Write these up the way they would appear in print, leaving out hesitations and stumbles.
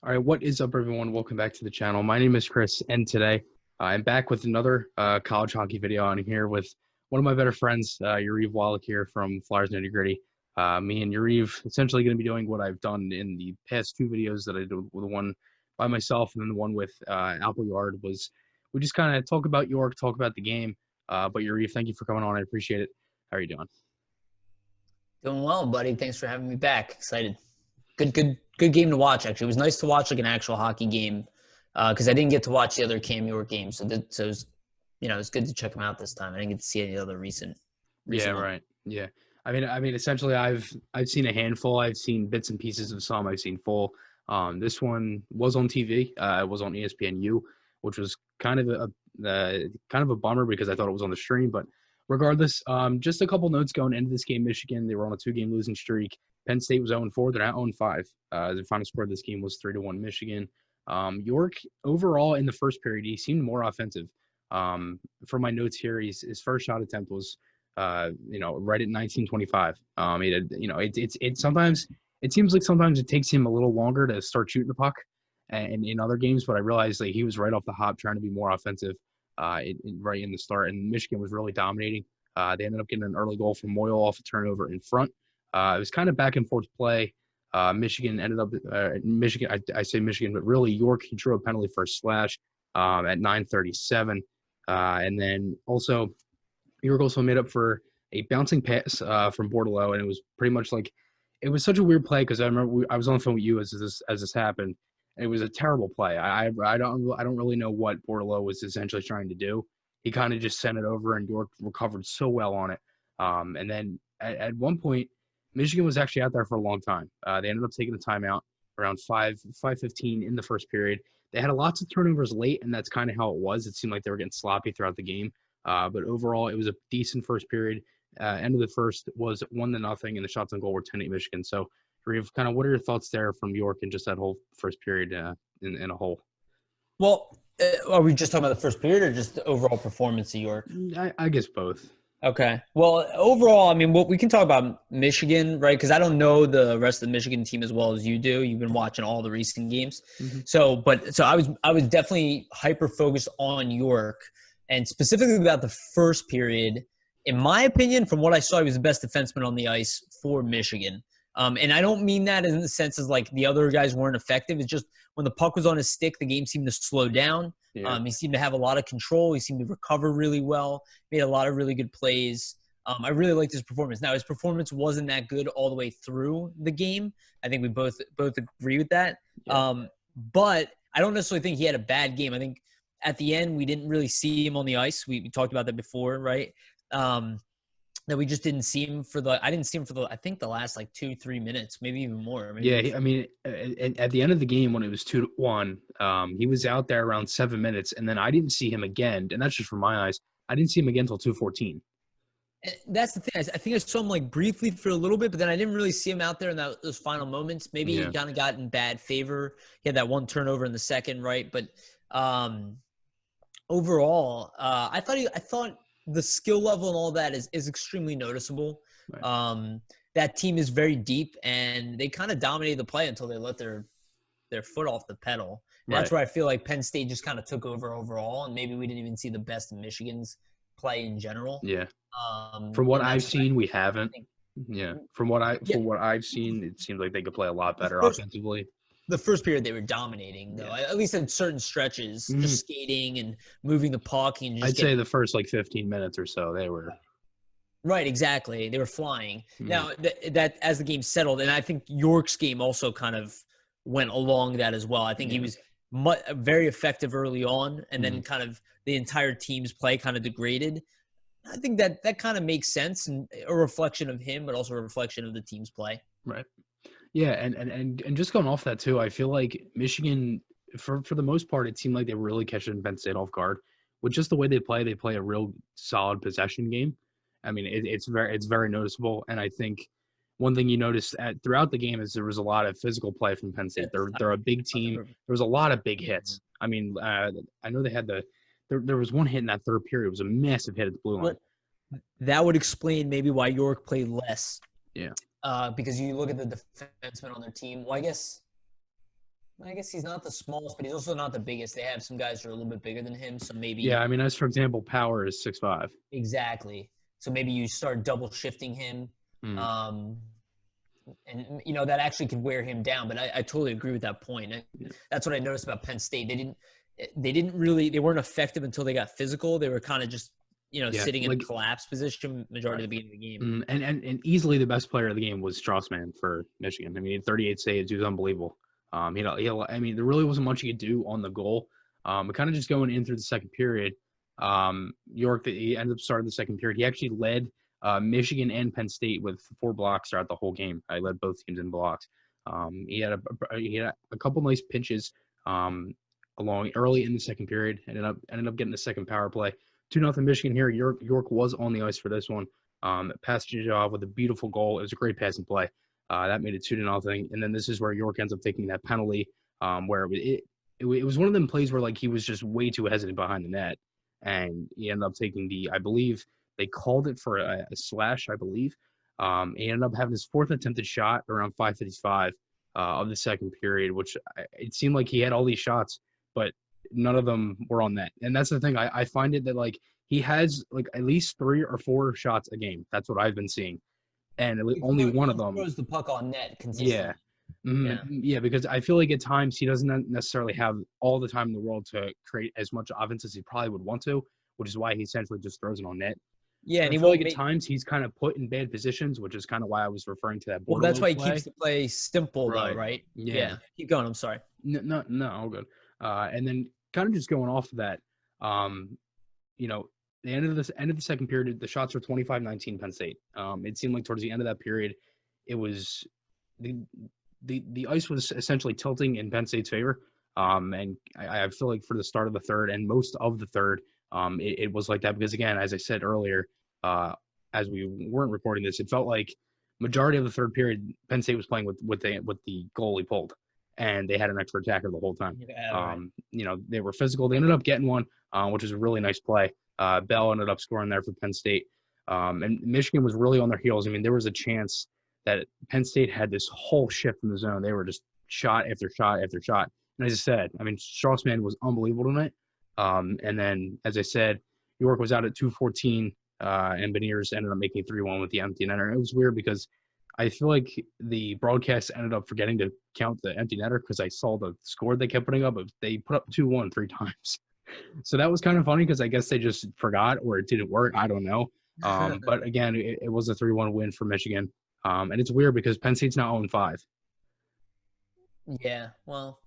All right, what is up, everyone? Welcome back to the channel. My name is Chris, and today I'm back with another college hockey video. I'm here with one of my better friends, Yariv Wolok here from Flyers Nitty Gritty. Me and Yariv essentially going to be doing what I've done in the past two videos that I did, the one by myself and then the one with Apple Yard, was we just kind of talk about York, talk about the game. But Yariv, thank you for coming on. I appreciate it. How are you doing? Doing well, buddy. Thanks for having me back. Excited. Good game to watch. Actually, it was nice to watch like an actual hockey game because I didn't get to watch the other Cam York games. So it was, it's good to check them out this time. I didn't get to see any other recent. Yeah, One. right. Yeah. I mean, essentially, I've seen a handful. I've seen bits and pieces of some. I've seen full. This one was on TV. It was on ESPNU, which was kind of a bummer because I thought it was on the stream. But regardless, just a couple notes going into this game. Michigan, they were on a 2-game losing streak. Penn State was 0-4. They're now 0-5. The final score of this game was 3-1 Michigan. York overall in the first period, he seemed more offensive. From my notes here, his first shot attempt was right at 1925. Sometimes it seems like sometimes it takes him a little longer to start shooting the puck, and in other games. But I realized that he was right off the hop trying to be more offensive, right in the start. And Michigan was really dominating. They ended up getting an early goal from Moyle off a turnover in front. It was kind of back and forth play. Michigan ended up Michigan. I say Michigan, but really York. He drew a penalty for a slash at 9:37, and then also. York also made up for a bouncing pass from Bordelot, and it was pretty much like it was such a weird play because I remember I was on the phone with you as this happened. And it was a terrible play. I don't really know what Bordelot was essentially trying to do. He kind of just sent it over, and York recovered so well on it. And then at one point, Michigan was actually out there for a long time. They ended up taking a timeout around 5:15 in the first period. They had lots of turnovers late, and that's kind of how it was. It seemed like they were getting sloppy throughout the game. But overall, it was a decent first period. End of the first was 1-0, and the shots on goal were 10-8 Michigan. So, Reeve, kind of what are your thoughts there from York and just that whole first period in a whole? Well, are we just talking about the first period or just the overall performance of York? I guess both. Okay. Well, overall, I mean, we can talk about Michigan, right? Because I don't know the rest of the Michigan team as well as you do. You've been watching all the recent games. Mm-hmm. So I was definitely hyper focused on York. And specifically about the first period, in my opinion, from what I saw, he was the best defenseman on the ice for Michigan. And I don't mean that in the sense as like the other guys weren't effective. It's just when the puck was on his stick, the game seemed to slow down. Yeah. He seemed to have a lot of control. He seemed to recover really well, made a lot of really good plays. I really liked his performance. Now, his performance wasn't that good all the way through the game. I think we both agree with that. Yeah. But I don't necessarily think he had a bad game. I think at the end, we didn't really see him on the ice. We talked about that before, right? That we just didn't see him I didn't see him for I think the last like 2-3 minutes, maybe even more. I mean, at the end of the game when it was 2-1, he was out there around 7 minutes, and then I didn't see him again, and that's just from my eyes. I didn't see him again until 2:14. That's the thing. I think I saw him like briefly for a little bit, but then I didn't really see him out there in those final moments. Maybe he kind of got in bad favor. He had that one turnover in the second, right? But overall, I thought the skill level and all that is extremely noticeable. Right. That team is very deep, and they kind of dominated the play until they let their foot off the pedal. And that's where I feel like Penn State just kind of took over overall, and maybe we didn't even see the best of Michigan's play in general. Yeah. From what I've seen, we haven't. Yeah. From what I've seen, it seems like they could play a lot better offensively. The first period they were dominating, though. At least in certain stretches, just skating and moving the puck and just. I'd say the first like 15 minutes or so they were. Right, exactly. They were flying. Now that as the game settled, and I think York's game also kind of went along that as well. I think he was very effective early on, and then kind of the entire team's play kind of degraded. I think that kind of makes sense, and a reflection of him, but also a reflection of the team's play. Right. Yeah, and just going off that too, I feel like Michigan, for the most part, it seemed like they were really catching Penn State off guard. With just the way they play a real solid possession game. I mean, it's very noticeable, and I think one thing you noticed throughout the game is there was a lot of physical play from Penn State. They're a big team. There was a lot of big hits. I mean, I know they had there was one hit in that third period. It was a massive hit at the blue line. That would explain maybe why York played less. Yeah. Because you look at the defensemen on their team. Well, I guess I guess he's not the smallest, but he's also not the biggest. They have some guys who are a little bit bigger than him, so Yeah, maybe I mean, as for example, Power is 6'5". exactly. So maybe you start double shifting him, Mm, um, and that actually could wear him down. But I totally agree with that point. yeah, That's what I noticed about Penn State. They weren't effective until they got physical. They were kind of just yeah, sitting in a like collapse position majority right. of the beginning of the game. And easily the best player of the game was Straussman for Michigan. I mean, he had 38 saves. He was unbelievable. I mean, there really wasn't much he could do on the goal. But kind of just going in through the second period, York, he ended up starting the second period. He actually led Michigan and Penn State with 4 blocks throughout the whole game. I led both teams in blocks. He had a couple nice pinches along early in the second period. Ended up getting the second power play. 2-0 Michigan here. York was on the ice for this one. Passed Jajov with a beautiful goal. It was a great passing play. That made it 2-0. And then this is where York ends up taking that penalty, where it was one of them plays where like he was just way too hesitant behind the net, and he ended up taking I believe they called it for a slash, I believe. He ended up having his 4th attempted shot around 5:55 of the second period, which it seemed like he had all these shots, but none of them were on net. And that's the thing. I find it that like he has like at least 3 or 4 shots a game. That's what I've been seeing, and only one of He them. throws the puck on net Yeah. consistently. Yeah. Yeah, because I feel like at times he doesn't necessarily have all the time in the world to create as much offense as he probably would want to, which is why he essentially just throws it on net. Yeah, and I he feel like won't at make. times he's kind of put in bad positions, which is kind of why I was referring to that Well, that's Bordelot why he keeps play. the play simple, though, Right. right? Yeah. Yeah. Keep going. I'm sorry. No, no, no, all good. And then kind of just going off of that, um, you know, the end of the second period, the shots were 25-19 Penn State. It seemed like towards the end of that period, it was the the ice was essentially tilting in Penn State's favor. And I feel like for the start of the third and most of the third, it was like that because again, as I said earlier, uh, as we weren't recording this, it felt like majority of the third period, Penn State was playing with the goalie pulled, and they had an extra attacker the whole time. Yeah, right. They were physical. They ended up getting one, which was a really nice play. Bell ended up scoring there for Penn State. And Michigan was really on their heels. I mean, there was a chance that Penn State had this whole shift in the zone. They were just shot after shot after shot. And as I said, I mean, Straussman was unbelievable tonight. And then, as I said, York was out at 2:14, and Beniers ended up making 3-1 with the empty netter. It was weird because I feel like the broadcast ended up forgetting to count the empty netter because I saw the score they kept putting up. They put up 2-1 3 times. So that was kind of funny because I guess they just forgot or it didn't work. I don't know. But again, it was a 3-1 win for Michigan. And it's weird because Penn State's now 0-5. Yeah. Well,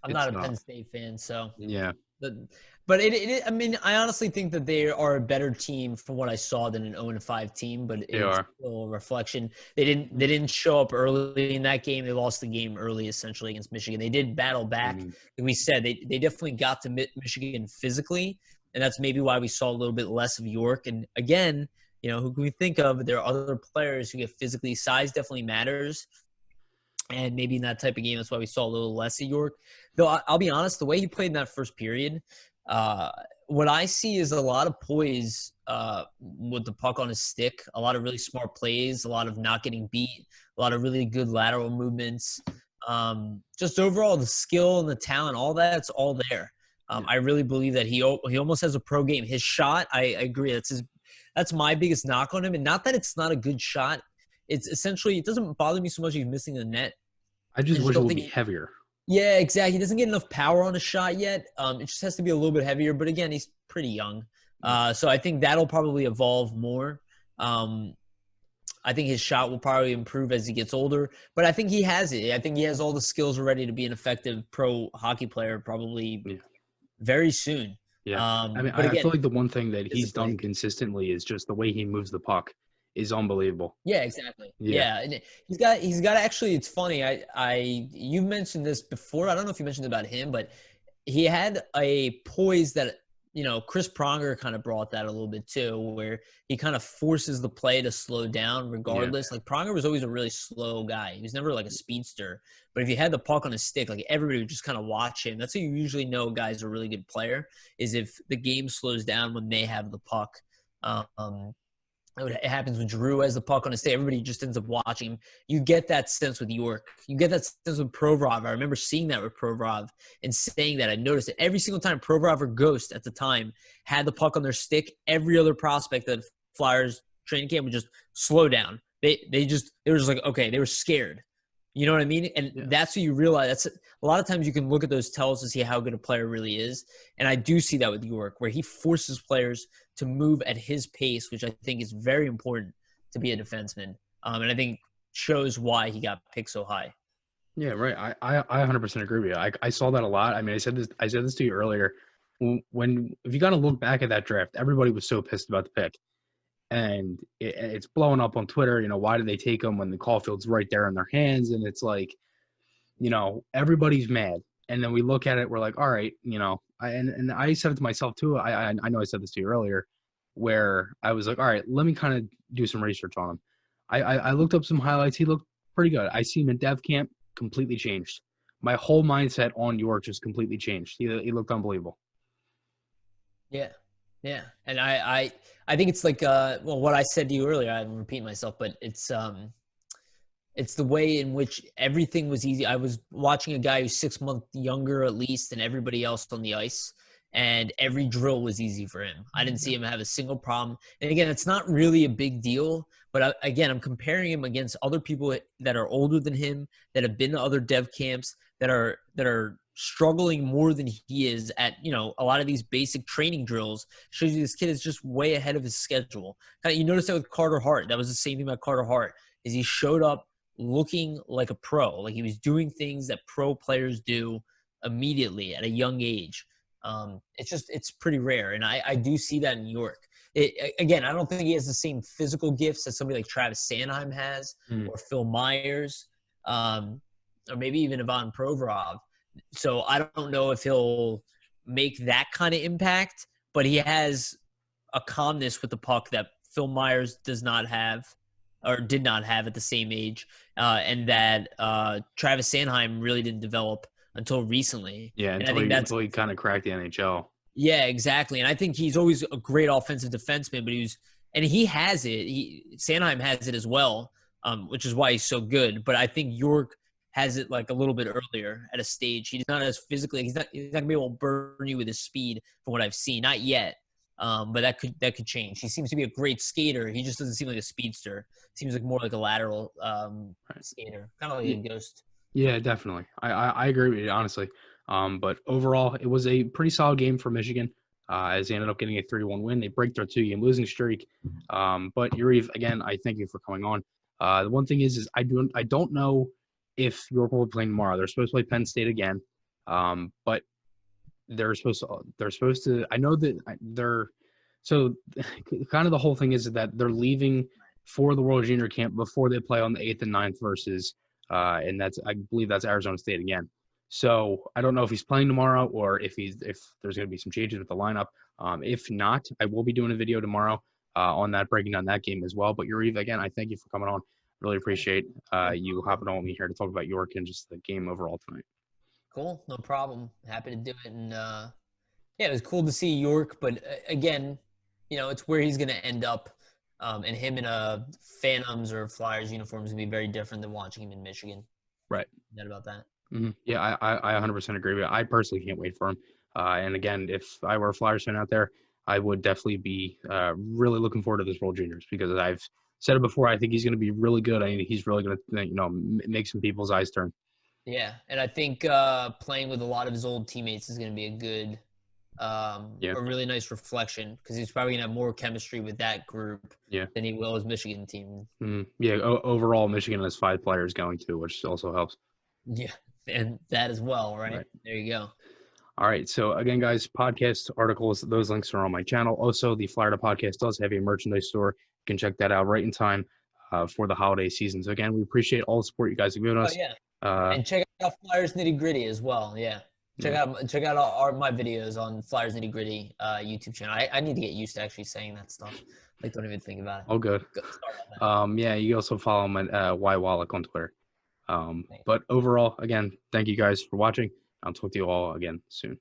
I'm It's not a not. Penn State fan, so Yeah, but I mean, I honestly think that they are a better team from what I saw than an 0-5 team, but they it's are. still a reflection. They didn't show up early in that game. They lost the game early essentially against Michigan. They did battle back. Mm-hmm. Like we said, they definitely got to Michigan physically, and that's maybe why we saw a little bit less of York. And again, who can we think of? There are other players who get physically. Size definitely matters. And maybe in that type of game, that's why we saw a little less of York. Though I'll be honest, the way he played in that first period, uh, what I see is a lot of poise with the puck on his stick, a lot of really smart plays, a lot of not getting beat, a lot of really good lateral movements. Just overall, the skill and the talent, all that's all there. Yeah. I really believe that he almost has a pro game. His shot, I agree. That's my biggest knock on him, and not that it's not a good shot. It's essentially, it doesn't bother me so much he's missing the net. I I just just wish it don't would think be heavier. yeah, exactly. He doesn't get enough power on a shot yet. It just has to be a little bit heavier. But again, he's pretty young. So I think that'll probably evolve more. Um, I think his shot will probably improve as he gets older. But I think he has it. I think he has all the skills already to be an effective pro hockey player probably Yeah. very soon. Yeah. I mean, But I feel again, like the one thing that he's done physically. consistently is just the way he moves the puck is unbelievable. Yeah, exactly. Yeah. Yeah, and he's got actually. It's funny. You mentioned this before. I don't know if you mentioned about him, but he had a poise that Chris Pronger kind of brought that a little bit too, where he kind of forces the play to slow down Yeah. regardless. Like Pronger was always a really slow guy. He was never like a speedster, but if he had the puck on his stick, like everybody would just kind of watch him. That's how you usually know a guy's a really good player is if the game slows down when they have the puck. It happens with Drew as the puck on his day. Everybody just ends up watching him. You get that sense with York. You get that sense with Provorov. I remember seeing that with Provorov and saying that. I noticed it every single time Provorov or Ghost at the time had the puck on their stick. Every other prospect that Flyers training camp would just slow down. They were just like, okay, they were scared. You know what I mean? And that's what you realize. That's a lot of times you can look at those tells to see how good a player really is. And I do see that with York, where he forces players to move at his pace, which I think is very important to be a defenseman. And I think shows why he got picked so high. Yeah, right. I 100% agree with you. I saw that a lot. I mean, I said this to you earlier. If you got to look back at that draft, everybody was so pissed about the pick. And it's blowing up on Twitter. You know, why did they take him when the Caulfield's right there in their hands? And it's like, you know, everybody's mad. And then we look at it, we're like, all right, you know, and I said it to myself too. I know I said this to you earlier, where I was like, all right, let me kind of do some research on him. I looked up some highlights. He looked pretty good. I see him in dev camp, completely changed. My whole mindset on York just completely changed. He looked unbelievable. Yeah. Yeah. And I think it's like, well, what I said to you earlier, I'm repeating myself, but it's the way in which everything was easy. I was watching a guy who's 6 months younger at least than everybody else on the ice, and every drill was easy for him. I didn't see him have a single problem. And again, it's not really a big deal, but I'm comparing him against other people that are older than him, that have been to other dev camps, that are struggling more than he is at, you know, a lot of these basic training drills. Shows you this kid is just way ahead of his schedule. You notice that with Carter Hart. That was the same thing about Carter Hart, is he showed up looking like a pro. Like he was doing things that pro players do immediately at a young age. It's pretty rare. And I do see that in New York. Again, I don't think he has the same physical gifts that somebody like Travis Sanheim has, or Phil Myers, or maybe even Ivan Provorov. So I don't know if he'll make that kind of impact, but he has a calmness with the puck that Phil Myers does not have, or did not have at the same age, and that Travis Sanheim really didn't develop until recently. Yeah, and I think until he kind of cracked the NHL. Yeah, exactly. And I think he's always a great offensive defenseman, but he has it. Sanheim has it as well, which is why he's so good. But I think York has it like a little bit earlier at a stage. He's not as physically. He's not gonna be able to burn you with his speed from what I've seen. Not yet. But that could change. He seems to be a great skater. He just doesn't seem like a speedster. Seems like more like a lateral skater, kind of like a Ghost. Yeah, definitely. I agree with you, honestly. But overall, it was a pretty solid game for Michigan, as they ended up getting a 3-1 win. They break their 2-game losing streak. But Yariv, again, I thank you for coming on. The one thing is I don't know if York will be playing tomorrow. They're supposed to play Penn State again, but they're supposed to. I know that they're. So kind of the whole thing is that they're leaving for the World Junior Camp before they play on the 8th and 9th versus, and I believe that's Arizona State again. So I don't know if he's playing tomorrow or if there's going to be some changes with the lineup. If not, I will be doing a video tomorrow on that, breaking down that game as well. But Yariv, again, I thank you for coming on. Really appreciate you hopping on with me here to talk about York and just the game overall tonight. Cool, no problem. Happy to do it. And yeah, it was cool to see York, but again, you know, it's where he's going to end up. And him in a Phantoms or Flyers uniform is going to be very different than watching him in Michigan. Right. Not about that. Mm-hmm. Yeah, I 100% agree with you. I personally can't wait for him. And again, if I were a Flyers fan out there, I would definitely be really looking forward to this World Juniors, because I've said it before. I think he's going to be really good. I mean, he's really going to, you know, make some people's eyes turn. Yeah, and I think playing with a lot of his old teammates is going to be a good, a really nice reflection, because he's probably going to have more chemistry with that group than he will his Michigan team. Mm-hmm. Yeah, overall, Michigan has 5 players going too, which also helps. Yeah, and that as well, right? There you go. All right. So again, guys, podcast articles, those links are on my channel. Also, the Florida podcast does have a merchandise store. You can check that out right in time for the holiday season. So again, we appreciate all the support you guys have given us. Oh, yeah. And check out Flyers Nitty Gritty as well. Yeah. Check out my videos on Flyers Nitty Gritty YouTube channel. I need to get used to actually saying that stuff. Like, don't even think about it. Oh, good. Yeah, you also follow him at Wolok on Twitter. But overall, again, thank you guys for watching. I'll talk to you all again soon.